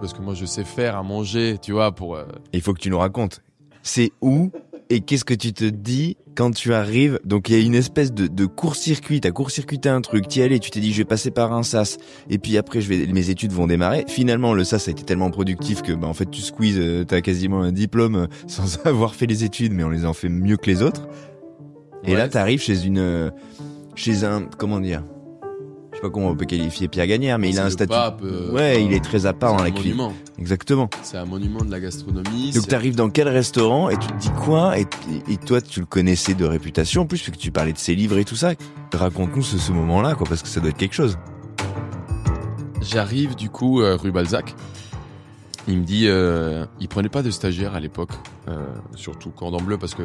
parce que moi je sais faire à manger, tu vois, pour... Il faut que tu nous racontes. C'est où et qu'est-ce que tu te dis quand tu arrives? Donc il y a une espèce de court-circuit, t'as court-circuité un truc, t'y allais, tu t'es dit je vais passer par un sas, et puis après mes études vont démarrer. Finalement le sas a été tellement productif que en fait tu squeezes, t'as quasiment un diplôme sans avoir fait les études, mais on les en fait mieux que les autres. Et là t'arrives chez un, comment dire, je sais pas comment on peut qualifier Pierre Gagnère, mais il a un statut. Pape, il est très à part dans la cuisine. Monument. Exactement. C'est un monument de la gastronomie. Donc t'arrives dans quel restaurant et tu te dis quoi, et toi tu le connaissais de réputation en plus, parce que tu parlais de ses livres et tout ça. Raconte-nous ce moment-là, quoi, parce que ça doit être quelque chose. J'arrive du coup rue Balzac. Il me dit, il prenait pas de stagiaires à l'époque, surtout Cordon Bleu, parce que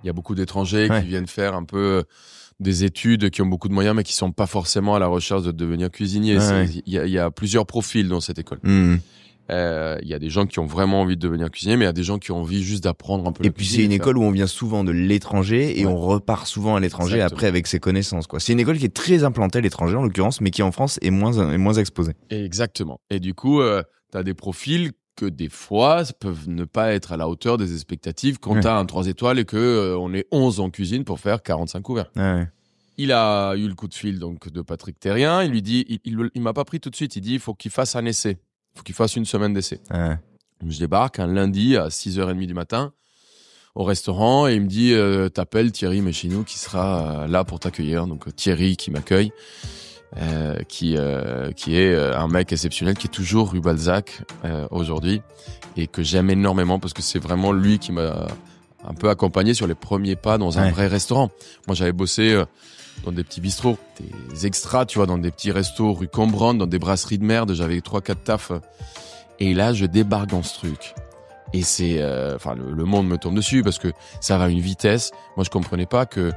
il y a beaucoup d'étrangers qui viennent faire un peu des études, qui ont beaucoup de moyens, mais qui sont pas forcément à la recherche de devenir cuisinier. Il y a plusieurs profils dans cette école. Il y a des gens qui ont vraiment envie de devenir cuisinier, mais il y a des gens qui ont envie juste d'apprendre un peu. Et puis c'est une école où on vient souvent de l'étranger et on repart souvent à l'étranger après avec ses connaissances, quoi. C'est une école qui est très implantée à l'étranger en l'occurrence, mais qui en France est moins exposée. Exactement. Et du coup, t'as des profils que des fois peuvent ne pas être à la hauteur des expectatives quand t'as un 3 étoiles et que on est 11 en cuisine pour faire 45 couverts. Il a eu le coup de fil donc de Patrick Terrien. Il lui dit, il m'a pas pris tout de suite. Il dit, il faut qu'il fasse un essai. Il faut qu'il fasse une semaine d'essai. Je débarque un lundi à 6h30 du matin au restaurant et il me dit, t'appelles Thierry Méchinou qui sera là pour t'accueillir. Donc Thierry qui m'accueille. Qui est un mec exceptionnel, qui est toujours rue Balzac aujourd'hui, et que j'aime énormément parce que c'est vraiment lui qui m'a un peu accompagné sur les premiers pas dans un vrai restaurant. Moi j'avais bossé dans des petits bistrots, des extras, tu vois, dans des petits restos rue Cambronne, dans des brasseries de merde, j'avais 3-4 tafs, et là je débarque dans ce truc. Et c'est, le monde me tombe dessus parce que ça va à une vitesse. Moi je comprenais pas que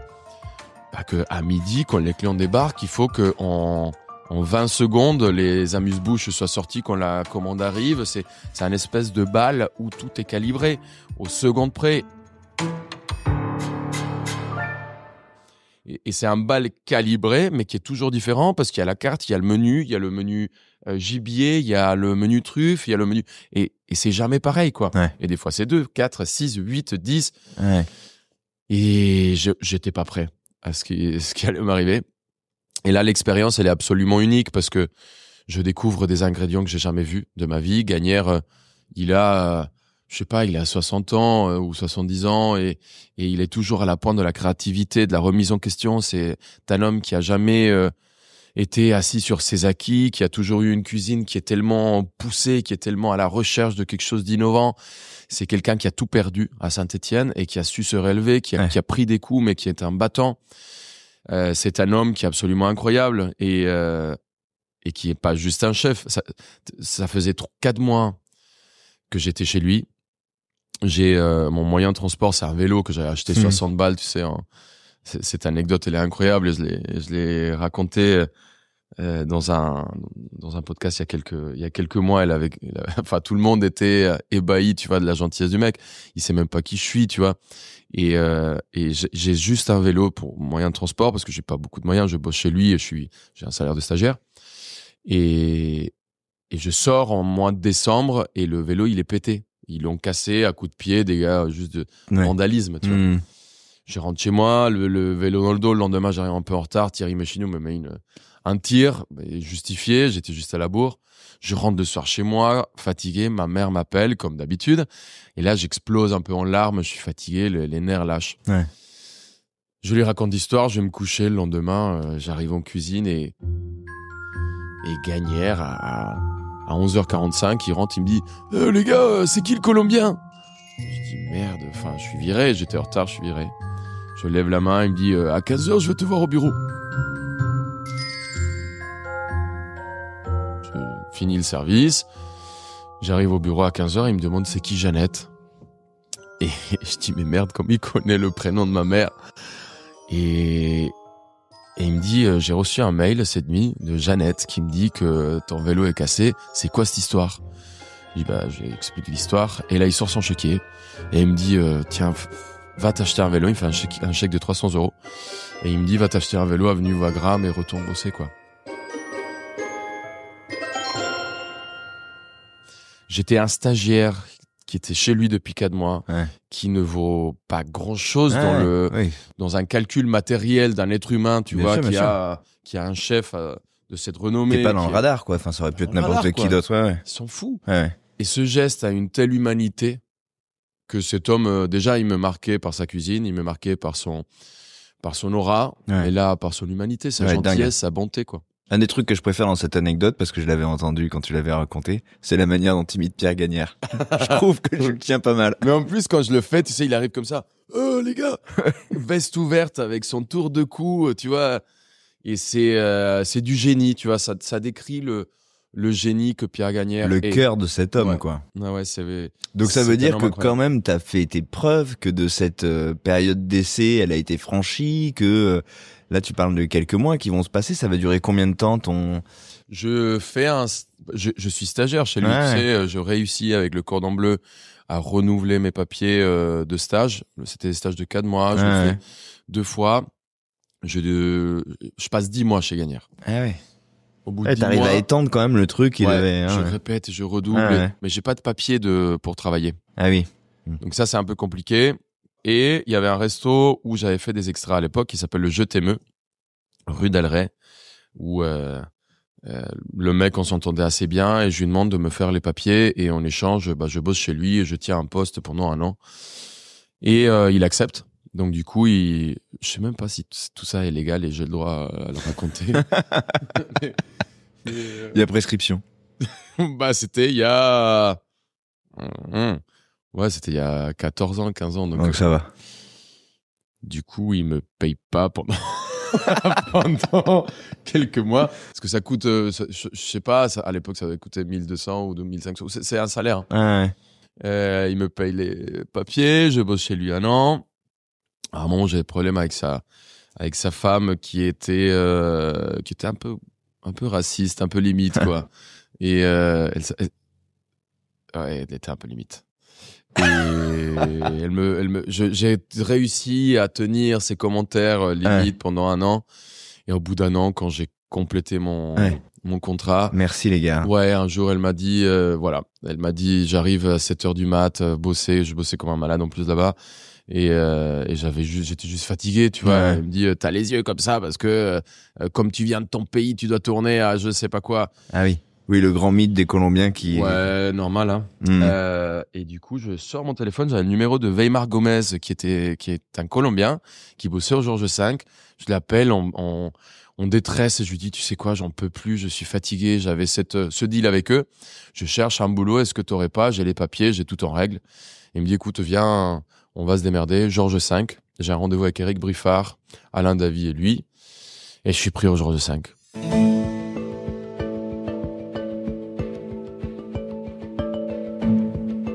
à midi, quand les clients débarquent, il faut que en 20 secondes, les amuse-bouches soient sortis quand la commande arrive. C'est un espèce de bal où tout est calibré aux secondes près. Et c'est un bal calibré, mais qui est toujours différent parce qu'il y a la carte, il y a le menu gibier, il y a le menu truffe, il y a le menu... Et c'est jamais pareil, quoi. Et des fois, c'est 2, 4, 6, 8, 10. Et j'étais pas prêt à ce qui allait m'arriver. Et là, l'expérience, elle est absolument unique parce que je découvre des ingrédients que j'ai jamais vus de ma vie. Gagnère, il a 60 ans ou 70 ans et il est toujours à la pointe de la créativité, de la remise en question. C'est un homme qui a jamais été assis sur ses acquis, qui a toujours eu une cuisine qui est tellement poussée, qui est tellement à la recherche de quelque chose d'innovant. C'est quelqu'un qui a tout perdu à Saint-Étienne et qui a su se relever, qui a pris des coups, mais qui est un battant. C'est un homme qui est absolument incroyable et qui est pas juste un chef. Ça faisait 4 mois que j'étais chez lui. J'ai mon moyen de transport, c'est un vélo que j'avais acheté 60 balles, tu sais. Cette anecdote, elle est incroyable. Je l'ai racontée dans un podcast il y a quelques mois. Tout le monde était ébahi, tu vois, de la gentillesse du mec. Il sait même pas qui je suis, tu vois. Et j'ai juste un vélo pour moyen de transport parce que j'ai pas beaucoup de moyens. Je bosse chez lui et j'ai un salaire de stagiaire. Et je sors en mois de décembre et le vélo, il est pété. Ils l'ont cassé à coups de pied, des gars, juste de vandalisme, tu vois. Je rentre chez moi, le vélo dans le dos. Le lendemain, j'arrive un peu en retard. Thierry Méchinou me met un tir justifié. J'étais juste à la bourre. Je rentre le soir chez moi, fatigué. Ma mère m'appelle, comme d'habitude. Et là, j'explose un peu en larmes. Je suis fatigué, les nerfs lâchent. Je lui raconte l'histoire. Je vais me coucher le lendemain. J'arrive en cuisine et Gagnère, à 11h45, il rentre, il me dit « Les gars, c'est qui le Colombien ?» Je dis « Merde, je suis viré. » J'étais en retard, je suis viré. Je lève la main, il me dit « À 15h, je vais te voir au bureau. » Je finis le service. J'arrive au bureau à 15h, il me demande « C'est qui Jeannette ?» Et je dis « Mais merde, comme il connaît le prénom de ma mère. » Et il me dit « J'ai reçu un mail cette nuit de Jeannette qui me dit que ton vélo est cassé. C'est quoi cette histoire ?» Je dis « Je lui explique l'histoire. » Et là, il sort son chéquier. Et il me dit « Tiens, va t'acheter un vélo. » Il me fait un chèque de 300 €. Et il me dit « Va t'acheter un vélo avenue Wagram et retourne bosser, quoi. » J'étais un stagiaire qui était chez lui depuis 4 mois, qui ne vaut pas grand-chose dans un calcul matériel d'un être humain, tu vois, qui a un chef de cette renommée. Qui est pas dans le radar, quoi. Enfin, ça aurait pu être n'importe qui d'autre. Il s'en fout. Et ce geste a une telle humanité que cet homme, déjà, il me marquait par sa cuisine, il me marquait par son aura, et là, par son humanité, sa gentillesse, dingue. Sa bonté, quoi. Un des trucs que je préfère dans cette anecdote, parce que je l'avais entendu quand tu l'avais raconté, c'est la manière dont tu imites Pierre Gagnère. Je trouve que je le tiens pas mal. Mais en plus, quand je le fais, tu sais, il arrive comme ça. Oh, les gars! Veste ouverte avec son tour de cou, tu vois. Et c'est du génie, tu vois. Ça décrit le génie que Pierre Gagnère est. Le cœur de cet homme, quoi. Ouais, donc ça veut dire que quand même, t'as fait tes preuves, que de cette période d'essai, elle a été franchie, que... Là, tu parles de quelques mois qui vont se passer. Ça va durer combien de temps Je suis stagiaire chez lui. Tu sais, je réussis avec le cordon bleu à renouveler mes papiers de stage. C'était des stages de 4 mois. Je le fais 2 fois. Je passe 10 mois chez Gagnère. Au bout de 10 mois, t'arrives à étendre quand même le truc. Je répète et je redouble. Mais j'ai pas de papier pour travailler. Donc ça, c'est un peu compliqué. Et il y avait un resto où j'avais fait des extras à l'époque qui s'appelle le Je t'aimeux, rue d'Alray, où le mec, on s'entendait assez bien et je lui demande de me faire les papiers et en échange, je bosse chez lui et je tiens un poste pendant 1 an. Et il accepte. Donc du coup, je sais même pas si tout ça est légal et j'ai le droit à le raconter. Il y a prescription. C'était il y a... c'était il y a 14 ans, 15 ans. Donc ça va. Du coup, il me paye pas pendant quelques mois. Parce que ça coûte, je sais pas, à l'époque, ça avait coûté 1200 ou 2500. C'est un salaire. Il me paye les papiers, je bosse chez lui 1 an. À un moment, j'ai des problèmes avec sa femme qui était un peu raciste, un peu limite, quoi. Et elle était un peu limite. Et j'ai réussi à tenir ses commentaires limite pendant 1 an. Et au bout d'1 an, quand j'ai complété mon contrat. Merci les gars. Un jour, elle m'a dit, elle m'a dit, j'arrive à 7h du mat, je bossais comme un malade en plus là-bas. Et j'étais juste fatigué, tu vois. Elle me dit, t'as les yeux comme ça parce que, comme tu viens de ton pays, tu dois tourner à je sais pas quoi. Oui, le grand mythe des Colombiens qui... normal, hein. Et du coup, je sors mon téléphone, j'ai le numéro de Weimar Gomez, qui est un Colombien, qui bossait au Georges V. Je l'appelle en détresse et je lui dis, tu sais quoi, j'en peux plus, je suis fatigué, j'avais ce deal avec eux. Je cherche un boulot, est-ce que t'aurais pas? J'ai les papiers, j'ai tout en règle. Il me dit, écoute, viens, on va se démerder. Georges V. J'ai un rendez-vous avec Eric Briffard, Alain Davy et lui. Et je suis pris au Georges V.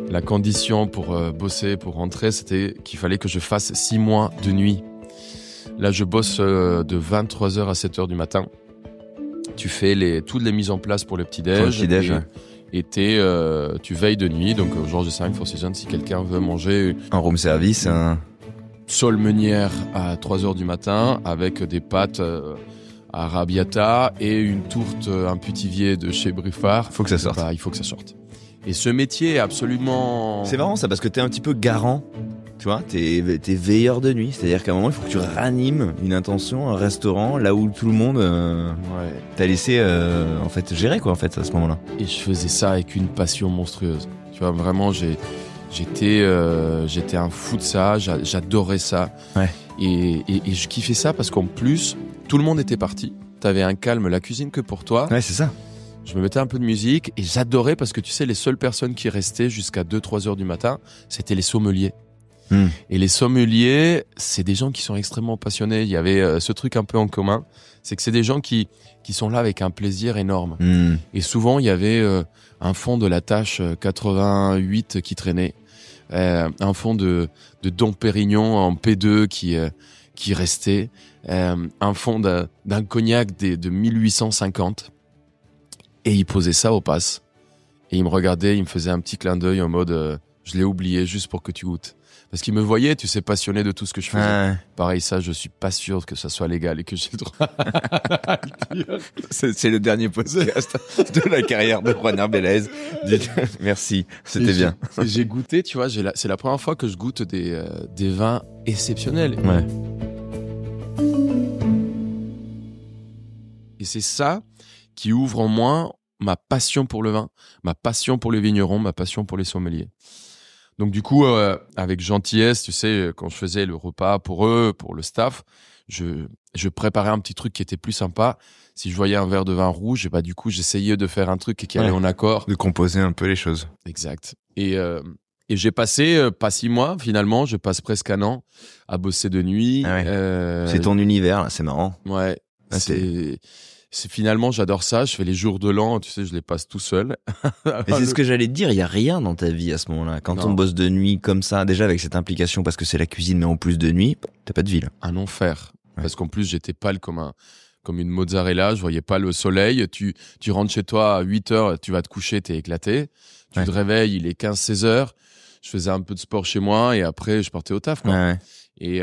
La condition pour bosser, pour rentrer, c'était qu'il fallait que je fasse 6 mois de nuit. Là, je bosse de 23h à 7h du matin. Tu fais toutes les mises en place pour le petit-déj. Et tu veilles de nuit. Donc, au Georges V, Four Seasons, si quelqu'un veut manger... Un room service, Sole meunière à 3h du matin avec des pâtes à arrabbiata et une tourte, un putivier de chez Briffard. Faut que ça sorte. Il faut que ça sorte. Et ce métier est absolument... C'est marrant ça, parce que t'es un petit peu garant, tu vois, t'es veilleur de nuit, c'est-à-dire qu'à un moment il faut que tu ranimes une intention, un restaurant, là où tout le monde t'a laissé en fait gérer quoi en fait à ce moment-là. Et je faisais ça avec une passion monstrueuse, tu vois, vraiment j'étais un fou de ça, j'adorais ça. Et je kiffais ça parce qu'en plus, tout le monde était parti, t'avais un calme, la cuisine que pour toi. Ouais, c'est ça. Je me mettais un peu de musique et j'adorais parce que tu sais, les seules personnes qui restaient jusqu'à 2-3 heures du matin, c'était les sommeliers. Et les sommeliers, c'est des gens qui sont extrêmement passionnés. Il y avait ce truc un peu en commun, c'est que c'est des gens qui sont là avec un plaisir énorme. Et souvent, il y avait un fond de la tâche 88 qui traînait, un fond de Dom Pérignon en P2 qui restait, un fond d'un cognac de 1850. Et il posait ça au pass. Et il me regardait, il me faisait un petit clin d'œil en mode je l'ai oublié juste pour que tu goûtes. Parce qu'ils me voyaient, tu sais, passionné de tout ce que je faisais. Ouais. Pareil, ça, je suis pas sûr que ça soit légal et que j'ai le droit à le dire. C'est le dernier podcast de la carrière de Juan Arbelez. Merci, c'était bien. J'ai goûté, tu vois, c'est la première fois que je goûte des vins exceptionnels. Ouais. Et c'est ça qui ouvre en moi ma passion pour le vin, ma passion pour les vignerons, ma passion pour les sommeliers. Donc du coup, avec gentillesse, tu sais, quand je faisais le repas pour eux, pour le staff, je préparais un petit truc qui était plus sympa. Si je voyais un verre de vin rouge, du coup, j'essayais de faire un truc qui allait en accord. De composer un peu les choses. Exact. Et j'ai passé, pas 6 mois, finalement, je passe presque 1 an à bosser de nuit. Ah ouais. C'est ton univers, là, c'est marrant. Ouais. C'est finalement, j'adore ça. Je fais les jours de l'an, tu sais, je les passe tout seul. Et c'est ce que j'allais te dire, il y a rien dans ta vie à ce moment-là. Quand on bosse de nuit comme ça, déjà avec cette implication parce que c'est la cuisine, mais en plus de nuit, t'as pas de vie là. Un enfer. Ouais. Parce qu'en plus, j'étais pâle comme une mozzarella, je voyais pas le soleil. Tu rentres chez toi à 8h, tu vas te coucher, t'es éclaté. Tu te réveilles, il est 15-16 heures. Je faisais un peu de sport chez moi et après, je partais au taf, quoi. Ouais. Et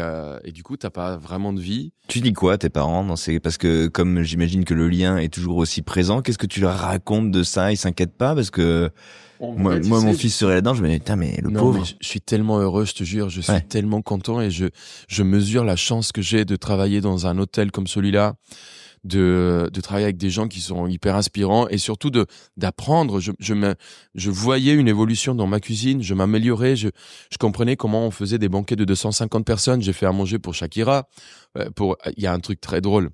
du coup, t'as pas vraiment de vie. Tu dis quoi à tes parents parce que comme j'imagine que le lien est toujours aussi présent, qu'est-ce que tu leur racontes de ça? Ils s'inquiètent pas parce que moi mon fils serait là-dedans, je me dis putain mais le pauvre. Mais je suis tellement heureux, je te jure, je suis tellement content et je mesure la chance que j'ai de travailler dans un hôtel comme celui-là. De travailler avec des gens qui sont hyper inspirants et surtout d'apprendre. Je voyais une évolution dans ma cuisine, je m'améliorais, je comprenais comment on faisait des banquets de 250 personnes. J'ai fait à manger pour Shakira. Il y a un truc très drôle.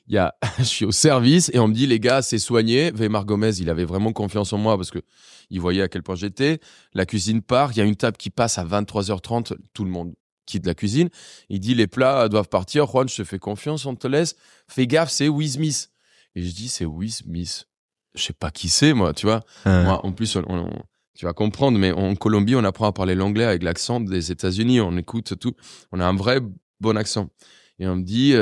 Je suis au service et on me dit les gars, c'est soigné. Weimar Gomez, il avait vraiment confiance en moi parce que il voyait à quel point j'étais. La cuisine part, il y a une table qui passe à 23h30, tout le monde quitte la cuisine. Il dit les plats doivent partir. Juan, je te fais confiance, on te laisse. Fais gaffe, c'est Will Smith. Et je dis c'est Will Smith. Je sais pas qui c'est moi, tu vois. Moi, en plus, tu vas comprendre, mais en Colombie, on apprend à parler l'anglais avec l'accent des États-Unis. On écoute tout. On a un vrai bon accent. Et on me dit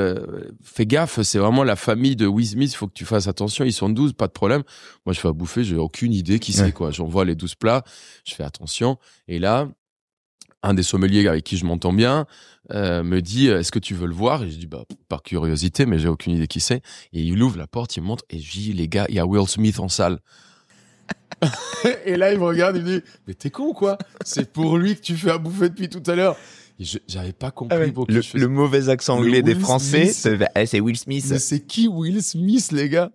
fais gaffe, c'est vraiment la famille de Will Smith. Il faut que tu fasses attention. Ils sont 12, pas de problème. Moi, je fais à bouffer, j'ai aucune idée qui c'est quoi. J'envoie les 12 plats. Je fais attention. Et là, un des sommeliers avec qui je m'entends bien me dit est-ce que tu veux le voir? Et je dis par curiosité, mais j'ai aucune idée qui c'est. Et il ouvre la porte, il me montre et je dis les gars, il y a Will Smith en salle. Et là il me regarde, il me dit mais t'es con ou quoi? C'est pour lui que tu fais à bouffer depuis tout à l'heure. Et j'avais pas compris pourquoi le mauvais accent anglais des Français. C'est Will Smith. Mais c'est qui Will Smith les gars?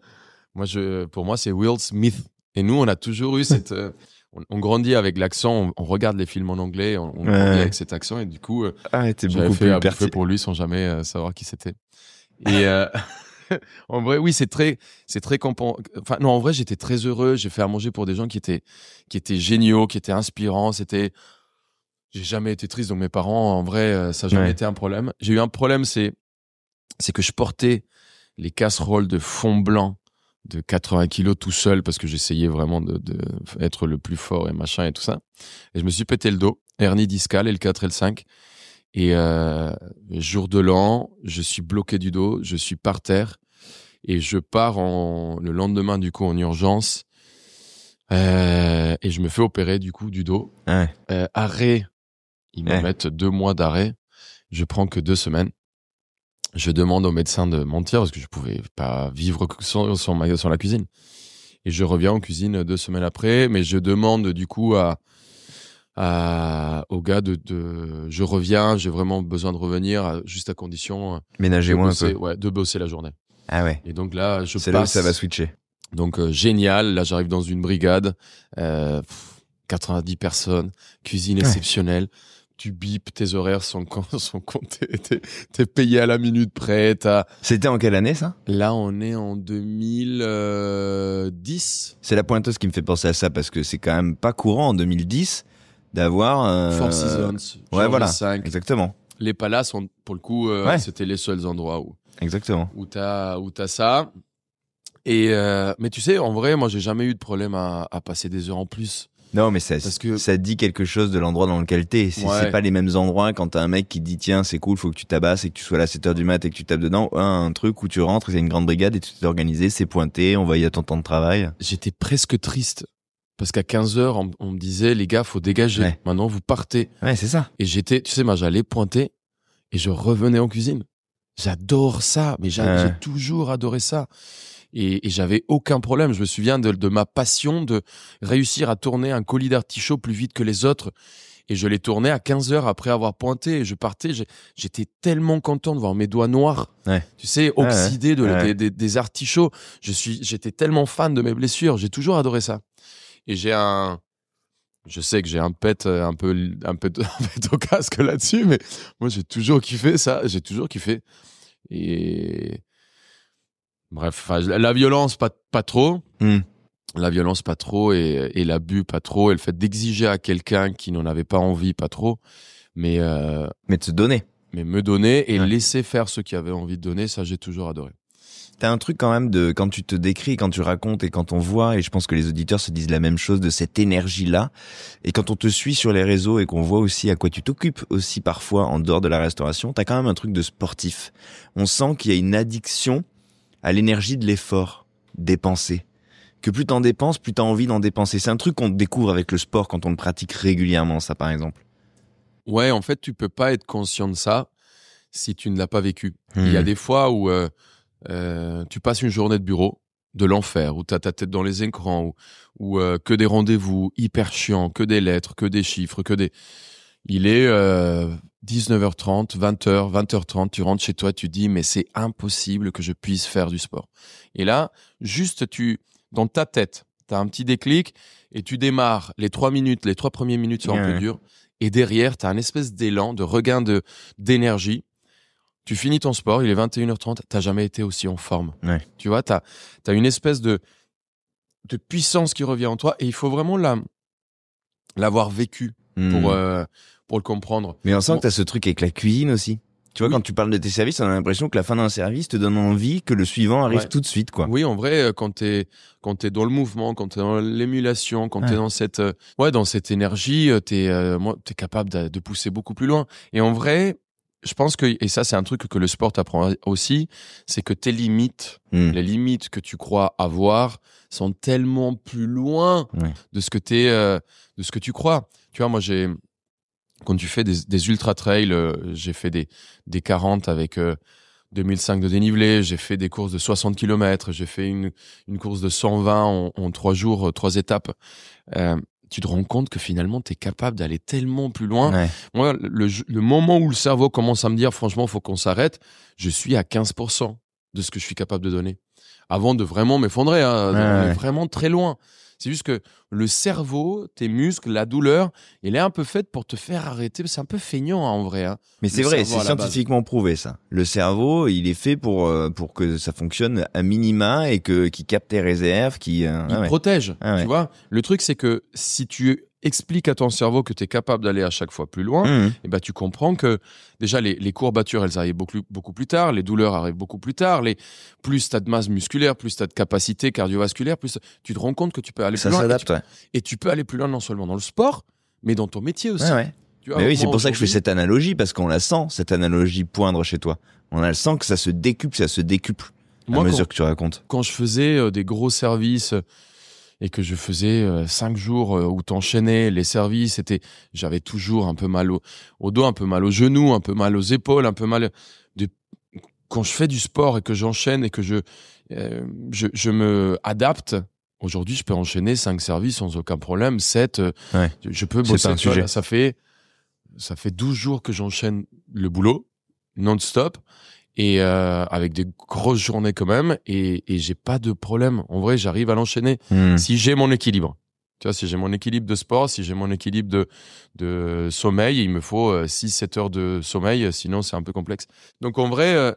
Pour moi c'est Will Smith. Et nous on a toujours eu cette on grandit avec l'accent, on regarde les films en anglais, on grandit avec cet accent et du coup, j'avais fait à bouffer pour lui sans jamais savoir qui c'était. Et en vrai, oui, c'est très enfin non, en vrai, j'étais très heureux. J'ai fait à manger pour des gens qui étaient géniaux, qui étaient inspirants. J'ai jamais été triste. Donc mes parents, en vrai, ça n'a jamais été un problème. J'ai eu un problème, c'est que je portais les casseroles de fond blanc de 80 kilos tout seul parce que j'essayais vraiment de être le plus fort et machin et tout ça. Et je me suis pété le dos, hernie discale, L4, L5. Et jour de l'an, je suis bloqué du dos, je suis par terre et je pars le lendemain du coup en urgence et je me fais opérer du coup du dos. Arrêt, ils me mettent 2 mois d'arrêt. Je prends que 2 semaines. Je demande au médecin de mentir parce que je pouvais pas vivre sans la cuisine. Et je reviens en cuisine 2 semaines après, mais je demande du coup au gars je reviens, j'ai vraiment besoin de revenir juste à condition ménagez-moi un peu. Ouais, de bosser la journée. Ah ouais. Et donc là, c'est là où ça va switcher. Donc génial, là j'arrive dans une brigade, 90 personnes, cuisine exceptionnelle. Tu bipes, tes horaires sont comptés, t'es payé à la minute près. C'était en quelle année ça? Là, on est en 2010. C'est la pointeuse qui me fait penser à ça parce que c'est quand même pas courant en 2010 d'avoir. Four Seasons. Ouais, voilà. 5. Exactement. Les palaces, pour le coup, c'était les seuls endroits où. Exactement. Où t'as ça. Et mais tu sais, en vrai, moi, j'ai jamais eu de problème à passer des heures en plus. Non, mais ça dit quelque chose de l'endroit dans lequel t'es. C'est pas les mêmes endroits quand t'as un mec qui te dit tiens, c'est cool, faut que tu tabasses et que tu sois là à 7h du mat et que tu tapes dedans. Un truc où tu rentres, il y a une grande brigade et tu t'es organisé, c'est pointé, on va y à ton temps de travail. J'étais presque triste Parce qu'à 15h, on me disait, les gars, faut dégager. Ouais. Maintenant, vous partez. Ouais, c'est ça. Et j'étais, tu sais, moi, j'allais pointer et je revenais en cuisine. J'adore ça, mais j'ai toujours adoré ça. Et j'avais aucun problème. Je me souviens de ma passion de réussir à tourner un colis d'artichaut plus vite que les autres. Et je l'ai tourné à 15h après avoir pointé. Et je partais. J'étais tellement content de voir mes doigts noirs, tu sais, oxydés des artichauts. J'étais tellement fan de mes blessures. J'ai toujours adoré ça. Et je sais que j'ai un pet un peu au casque là-dessus, mais moi, j'ai toujours kiffé ça. J'ai toujours kiffé. Et bref, la violence, pas trop. La violence, pas trop. Et l'abus, pas trop. Et le fait d'exiger à quelqu'un qui n'en avait pas envie, pas trop. Mais de se donner. Mais me donner et laisser faire ceux qui avaient envie de donner, ça, j'ai toujours adoré. T'as un truc quand même de quand tu te décris, quand tu racontes et quand on voit, et je pense que les auditeurs se disent la même chose, de cette énergie-là. Et quand on te suit sur les réseaux et qu'on voit aussi à quoi tu t'occupes aussi parfois en dehors de la restauration, t'as quand même un truc de sportif. On sent qu'il y a une addiction à l'énergie de l'effort dépensé. Que plus t'en dépenses, plus t'as envie d'en dépenser. C'est un truc qu'on découvre avec le sport quand on le pratique régulièrement, ça par exemple. Ouais, en fait, tu peux pas être conscient de ça si tu ne l'as pas vécu. Il y a des fois où tu passes une journée de bureau de l'enfer, où tu as ta tête dans les écrans, où que des rendez-vous hyper chiants, que des lettres, que des chiffres, Il est 19h30, 20h, 20h30, tu rentres chez toi, tu dis mais c'est impossible que je puisse faire du sport. Et là, juste dans ta tête, tu as un petit déclic et tu démarres les 3 premières minutes sont un peu dures et derrière, tu as un espèce d'élan, de regain d'énergie. Tu finis ton sport, il est 21h30, t'as jamais été aussi en forme. Tu vois, t'as une espèce de puissance qui revient en toi et il faut vraiment l'avoir vécu pour le comprendre. Mais on sent que t'as ce truc avec la cuisine aussi. Tu vois, quand tu parles de tes services, on a l'impression que la fin d'un service te donne envie que le suivant arrive tout de suite, quoi. Oui, en vrai, quand t'es dans le mouvement, quand t'es dans l'émulation, quand t'es dans cette énergie, t'es capable de pousser beaucoup plus loin. Et en vrai, je pense que, et ça c'est un truc que le sport t'apprend aussi, c'est que tes limites, les limites que tu crois avoir sont tellement plus loin de ce que tu crois. Tu vois, moi quand tu fais des ultra trails, j'ai fait des 40 avec 2005 de dénivelé, j'ai fait des courses de 60 km, j'ai fait une course de 120 en 3 jours, 3 étapes. Tu te rends compte que finalement, tu es capable d'aller tellement plus loin. Moi, le moment où le cerveau commence à me dire, franchement, faut qu'on s'arrête, je suis à 15% de ce que je suis capable de donner. Avant de vraiment m'effondrer, on est vraiment très loin. C'est juste que le cerveau, tes muscles, la douleur, elle est un peu faite pour te faire arrêter. C'est un peu feignant en vrai. Mais c'est vrai, c'est scientifiquement prouvé ça. Le cerveau, il est fait pour que ça fonctionne à minima et qu'il capte tes réserves, il protège. Tu vois, le truc c'est que si tu expliques à ton cerveau que tu es capable d'aller à chaque fois plus loin, et ben tu comprends que déjà les courbatures elles arrivent beaucoup plus tard, les douleurs arrivent beaucoup plus tard, plus tu as de masse musculaire, plus tu as de capacité cardiovasculaire, plus tu te rends compte que tu peux aller plus loin. Ça s'adapte, et tu peux aller plus loin non seulement dans le sport, mais dans ton métier aussi. Tu vois, mais oui, c'est pour ça que je fais cette analogie, parce qu'on la sent, cette analogie poindre chez toi. On a le sent que ça se décuple à mesure que tu racontes. Quand je faisais des gros services et que je faisais 5 jours où t'enchaînais les services, j'avais toujours un peu mal au dos, un peu mal aux genoux, un peu mal aux épaules, un peu mal quand je fais du sport et que j'enchaîne et que je me adapte. Aujourd'hui, je peux enchaîner 5 services sans aucun problème, 7, je peux bosser. C'est un sujet. Là, ça fait 12 jours que j'enchaîne le boulot non-stop et avec des grosses journées quand même et j'ai pas de problème. En vrai, j'arrive à l'enchaîner si j'ai mon équilibre. Tu vois, si j'ai mon équilibre de sport, si j'ai mon équilibre de sommeil, il me faut 6-7 heures de sommeil, sinon c'est un peu complexe. Donc en vrai,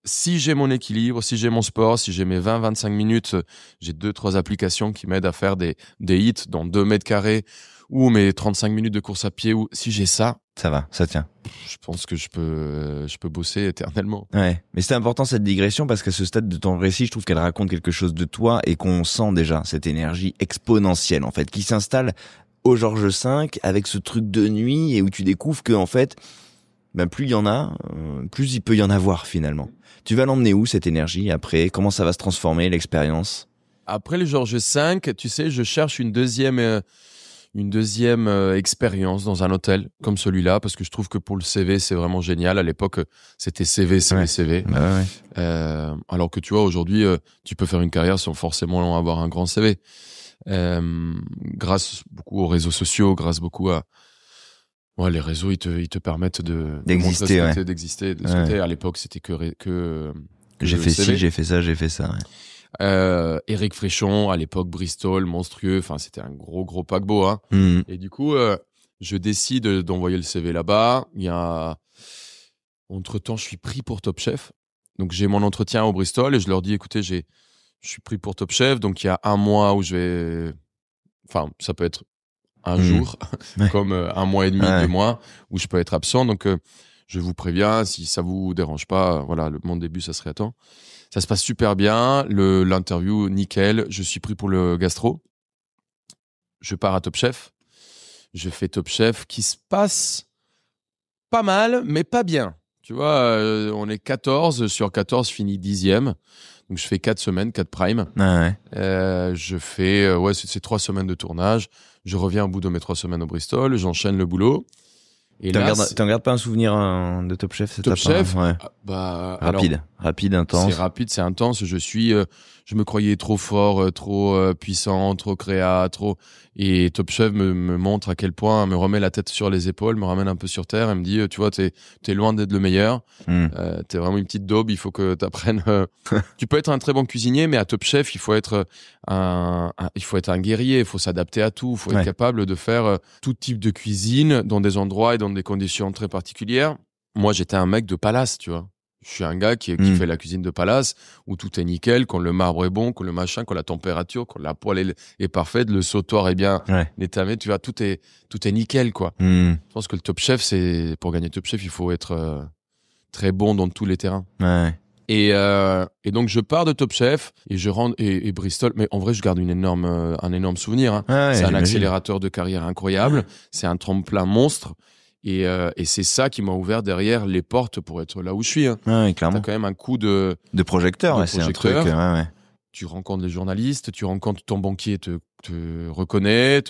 si j'ai mon équilibre, si j'ai mon sport, si j'ai mes 20-25 minutes, j'ai 2-3 applications qui m'aident à faire des hits dans 2 mètres carrés ou mes 35 minutes de course à pied, ou si j'ai ça va, ça tient. Je pense que je peux bosser éternellement. Ouais, mais c'est important cette digression parce qu'à ce stade de ton récit, je trouve qu'elle raconte quelque chose de toi et qu'on sent déjà cette énergie exponentielle en fait qui s'installe au Georges V avec ce truc de nuit et où tu découvres que en fait, plus il y en a, plus il peut y en avoir finalement. Tu vas l'emmener où cette énergie après? Comment ça va se transformer l'expérience? après le Georges V, tu sais, je cherche une deuxième expérience dans un hôtel comme celui-là, parce que je trouve que pour le CV, c'est vraiment génial. À l'époque, c'était CV, CV, CV. Alors que tu vois, aujourd'hui, tu peux faire une carrière sans forcément avoir un grand CV. Grâce beaucoup aux réseaux sociaux, grâce beaucoup à... Ouais, les réseaux, ils te permettent d'exister. D'exister. De ce côté. À l'époque, c'était que j'ai fait ci, j'ai fait ça, j'ai fait ça. Éric Fréchon, à l'époque, Bristol, monstrueux. Enfin, c'était un gros paquebot. Hein. Et du coup, je décide d'envoyer le CV là-bas. Entre-temps, je suis pris pour Top Chef. Donc, j'ai mon entretien au Bristol et je leur dis, écoutez, je suis pris pour Top Chef. Donc, il y a un mois où je vais... Enfin, ça peut être un jour, comme un mois et demi, 2 mois, où je peux être absent. Donc, je vous préviens, si ça vous dérange pas, voilà, mon début, ça serait à temps. Ça se passe super bien. L'interview, nickel. Je suis pris pour le gastro. Je pars à Top Chef. Je fais Top Chef qui se passe pas mal, mais pas bien. Tu vois, on est 14. Sur 14, je finis 10e. Donc, je fais 4 semaines, 4 primes. Je fais, c'est 3 semaines de tournage. Je reviens au bout de mes 3 semaines au Bristol. J'enchaîne le boulot. Et t'en gardes pas un souvenir de Top Chef? Top Chef, rapide, intense. C'est rapide, c'est intense. Je me croyais trop fort, trop puissant, trop créa, trop. Et Top Chef me montre à quel point, me remet la tête sur les épaules, me ramène un peu sur terre et me dit, tu vois, t'es loin d'être le meilleur. T'es vraiment une petite daube. Il faut que t'apprennes. Tu peux être un très bon cuisinier, mais à Top Chef, il faut être un guerrier. Il faut s'adapter à tout. Il faut être capable de faire tout type de cuisine dans des endroits et dans des conditions très particulières. Moi, j'étais un mec de palace, tu vois. Je suis un gars qui fait la cuisine de palace, où tout est nickel, quand le marbre est bon, quand le machin, quand la température, quand la poêle est parfaite, le sautoir est bien étamé, tu vois, tout est nickel, quoi. Je pense que le Top Chef, pour gagner Top Chef, il faut être très bon dans tous les terrains. Et donc, je pars de Top Chef et je rentre, et Bristol, mais en vrai, je garde un énorme souvenir, hein. C'est un accélérateur de carrière incroyable. C'est un tremplin monstre. Et c'est ça qui m'a ouvert derrière les portes pour être là où je suis. Hein. Clairement. T'as quand même un coup de projecteur. C'est un truc. Tu rencontres les journalistes, tu rencontres ton banquier, te reconnaît.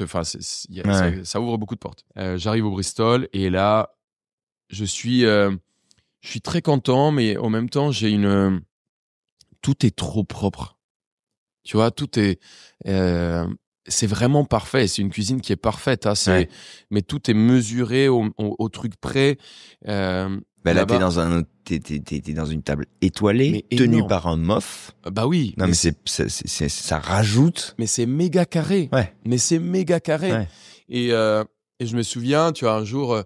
Ça ouvre beaucoup de portes. J'arrive au Bristol et là, je suis très content, mais en même temps, tout est trop propre. Tu vois, tout est. C'est vraiment parfait. C'est une cuisine qui est parfaite. Hein. Mais tout est mesuré au truc près. Là, t'es dans une table étoilée, tenue par un mof. Bah oui. Non, mais ça rajoute. Mais c'est méga carré. Mais c'est méga carré. Et je me souviens, tu vois, un jour,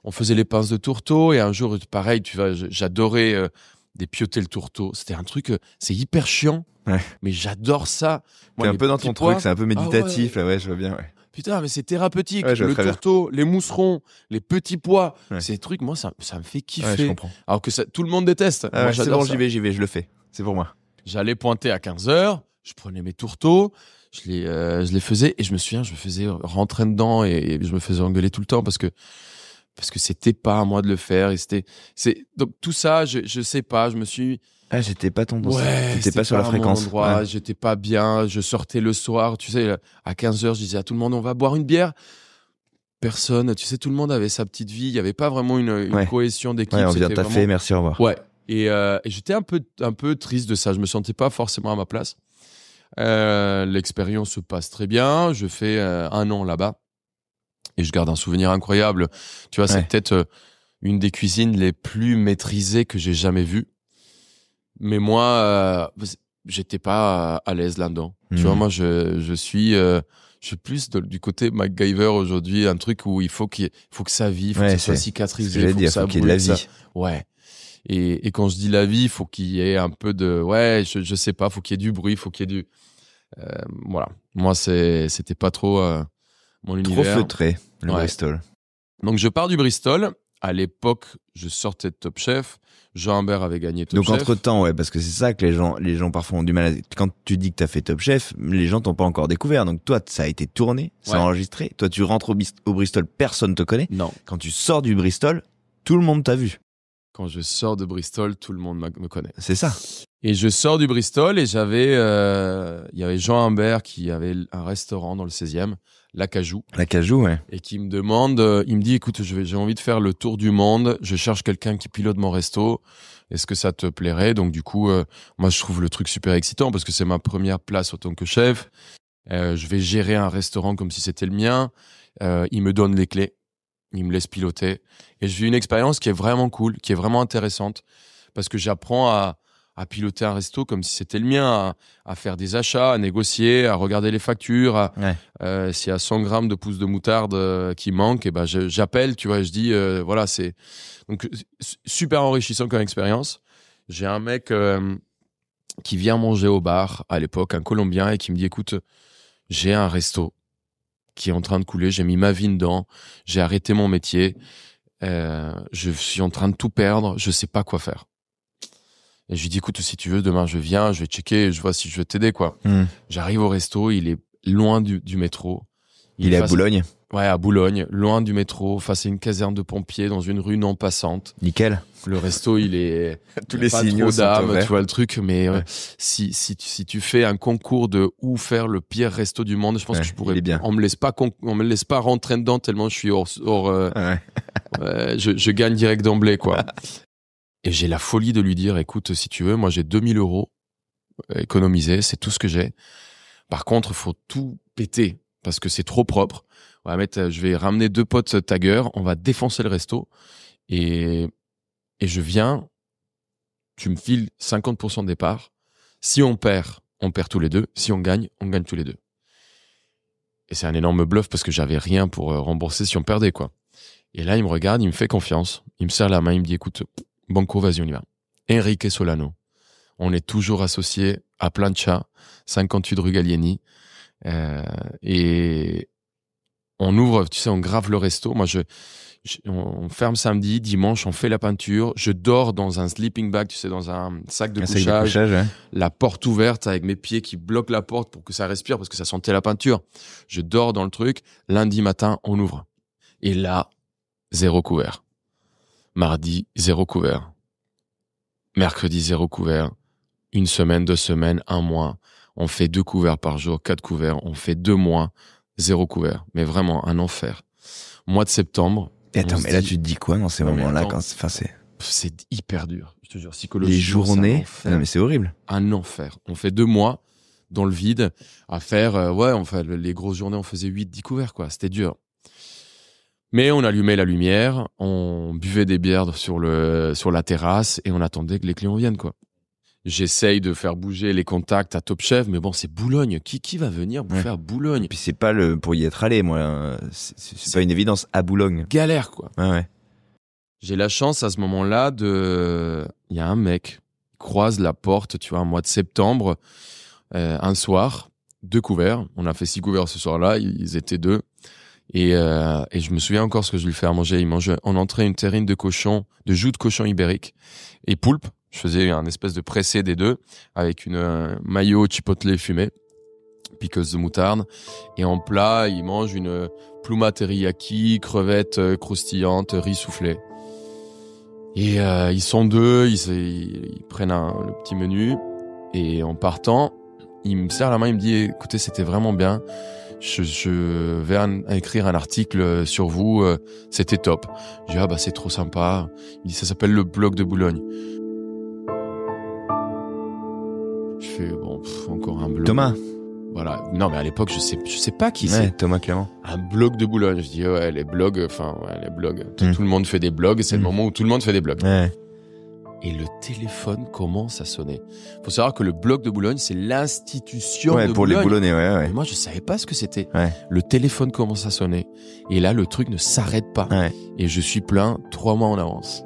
on faisait les pinces de tourteau et un jour, pareil, tu vois, j'adorais dépioter le tourteau. C'était un truc, c'est hyper chiant. Mais j'adore ça. T'es un peu dans ton truc, c'est un peu méditatif, là, je vois bien, Putain, mais c'est thérapeutique. Le tourteau, les mousserons, les petits pois, ces trucs, moi, ça me fait kiffer. Je comprends. Alors que tout le monde déteste. Moi, j'adore. C'est bon, j'y vais, je le fais. C'est pour moi. J'allais pointer à 15h, je prenais mes tourteaux, je les faisais, et je me souviens, je me faisais rentrer dedans et je me faisais engueuler tout le temps parce que c'était pas à moi de le faire. Donc tout ça, je sais pas, je me suis... j'étais pas t'étais pas sur la fréquence. J'étais pas bien, je sortais le soir, tu sais, à 15h, je disais à tout le monde, on va boire une bière. Personne, tu sais, tout le monde avait sa petite vie, il y avait pas vraiment une cohésion d'équipe. On vient taffer, merci, au revoir. Et j'étais un peu triste de ça, je me sentais pas forcément à ma place. L'expérience se passe très bien, je fais 1 an là-bas et je garde un souvenir incroyable. Tu vois, c'est peut-être une des cuisines les plus maîtrisées que j'ai jamais vues. Mais moi, j'étais pas à l'aise là-dedans. Tu vois, moi, je suis plus du côté MacGyver aujourd'hui, un truc où il faut que ça vive, il faut que ça soit cicatrisé, il faut qu'il y ait de la vie. Et quand je dis la vie, il faut qu'il y ait un peu de... je sais pas, il faut qu'il y ait du bruit, il faut qu'il y ait du... voilà. Moi, c'était pas trop mon univers. Trop feutré, le Bristol. Donc, je pars du Bristol. À l'époque, je sortais de Top Chef. Jean Humbert avait gagné Top Chef. Donc, entre-temps, parce que c'est ça que les gens parfois ont du mal à... Quand tu dis que t'as fait Top Chef, les gens t'ont pas encore découvert. Donc, toi, ça a été tourné, c'est enregistré. Toi, tu rentres au Bristol, personne te connaît. Non. Quand tu sors du Bristol, tout le monde t'a vu. Quand je sors de Bristol, tout le monde me connaît. C'est ça. Et je sors du Bristol et il y avait Jean Humbert qui avait un restaurant dans le 16e, L'Acajou. L'Acajou, ouais. Et qui me demande, il me dit, écoute, j'ai envie de faire le tour du monde. Je cherche quelqu'un qui pilote mon resto. Est-ce que ça te plairait? Donc du coup, moi je trouve le truc super excitant parce que c'est ma première place en tant que chef. Je vais gérer un restaurant comme si c'était le mien. Il me donne les clés. Il me laisse piloter. Et je vis une expérience qui est vraiment cool, qui est vraiment intéressante. Parce que j'apprends à piloter un resto comme si c'était le mien, à faire des achats, à négocier, à regarder les factures. S'il y a 100 grammes de pousses de moutarde qui manquent, et ben j'appelle, tu vois, et je dis, voilà, c'est... Donc, super enrichissant comme expérience. J'ai un mec qui vient manger au bar, à l'époque, un Colombien, et qui me dit, écoute, j'ai un resto qui est en train de couler, j'ai mis ma vie dedans, j'ai arrêté mon métier, je suis en train de tout perdre, je sais pas quoi faire. Et je lui dis, écoute, si tu veux, demain je viens, je vais checker, je vois si je veux t'aider, quoi. J'arrive au resto, il est loin du métro. Il est à Boulogne? Ouais, à Boulogne, loin du métro, face à une caserne de pompiers, dans une rue non passante. Nickel. Le resto, il est tous les signaux sont d'âme, ouverts. tu vois le truc, mais si tu fais un concours de où faire le pire resto du monde, je pense que je pourrais bien. On me laisse pas rentrer dedans tellement je suis je gagne direct d'emblée, quoi. Et j'ai la folie de lui dire, écoute, si tu veux, moi j'ai 2000 € économisés, c'est tout ce que j'ai. Par contre, faut tout péter parce que c'est trop propre. Je vais ramener 2 potes taggers, on va défoncer le resto et je viens, tu me files 50% de départ. Si on perd tous les deux. Si on gagne tous les deux. Et c'est un énorme bluff parce que j'avais rien pour rembourser si on perdait, quoi. Et là, il me regarde, il me fait confiance, il me serre la main, il me dit, écoute, banco, vas-y, on y va. Enrique Solano. On est toujours associés à Plancha, 58 rue Gallieni. Et on ouvre, tu sais, on grave le resto. Moi, on ferme samedi, dimanche, on fait la peinture. Je dors dans un sleeping bag, tu sais, dans un sac de couchage. Ouais. La porte ouverte avec mes pieds qui bloquent la porte pour que ça respire parce que ça sentait la peinture. Je dors dans le truc. Lundi matin, on ouvre. Et là, 0 couvert. Mardi, 0 couvert. Mercredi, 0 couvert. 1 semaine, 2 semaines, 1 mois. On fait 2 couverts par jour, 4 couverts. On fait 2 mois, 0 couvert. Mais vraiment, un enfer. Mois de septembre. Et attends, mais là, tu te dis quoi dans ces moments-là c'est hyper dur. Je te jure, psychologiquement. Les journées. Non, mais c'est horrible. Un enfer. On fait 2 mois dans le vide à faire, les grosses journées, on faisait 8-10 couverts, quoi. C'était dur. Mais on allumait la lumière, on buvait des bières sur la terrasse et on attendait que les clients viennent, quoi. J'essaye de faire bouger les contacts à Top Chef, mais bon, c'est Boulogne. Qui va venir bouffer à Boulogne? Et puis c'est pas pour y être allé, moi. C'est pas une évidence à Boulogne. Galère, quoi. Ouais. J'ai la chance à ce moment-là il y a un mec qui croise la porte, tu vois, un mois de septembre, un soir, 2 couverts. On a fait 6 couverts ce soir-là, ils étaient 2. Et je me souviens encore ce que je lui fais à manger. Il mangeait en entrée une terrine de joue de cochon ibérique et poulpe. Je faisais un espèce de pressé des deux avec une mayo chipotle fumée, piqueuse de moutarde. Et en plat, il mange une pluma teriyaki, crevettes croustillantes, riz soufflé. Et ils sont 2, ils prennent le petit menu. Et en partant, il me serre la main, il me dit, écoutez, c'était vraiment bien. Je vais écrire un article sur vous, c'était top. Je dis, c'est trop sympa. Il dit, ça s'appelle le blog de Boulogne. Je fais, encore un blog. Thomas. Voilà. Non, mais à l'époque, je sais pas qui c'est. Thomas, clairement. Un blog de Boulogne. Je dis, les blogs. Tout le monde fait des blogs. C'est le moment où tout le monde fait des blogs. Ouais. Et le téléphone commence à sonner. Faut savoir que le blog de Boulogne, c'est l'institution de pour Boulogne. Les Boulonnais, ouais. Mais moi, je savais pas ce que c'était. Ouais. Le téléphone commence à sonner. Et là, le truc ne s'arrête pas. Ouais. Et je suis plein 3 mois en avance.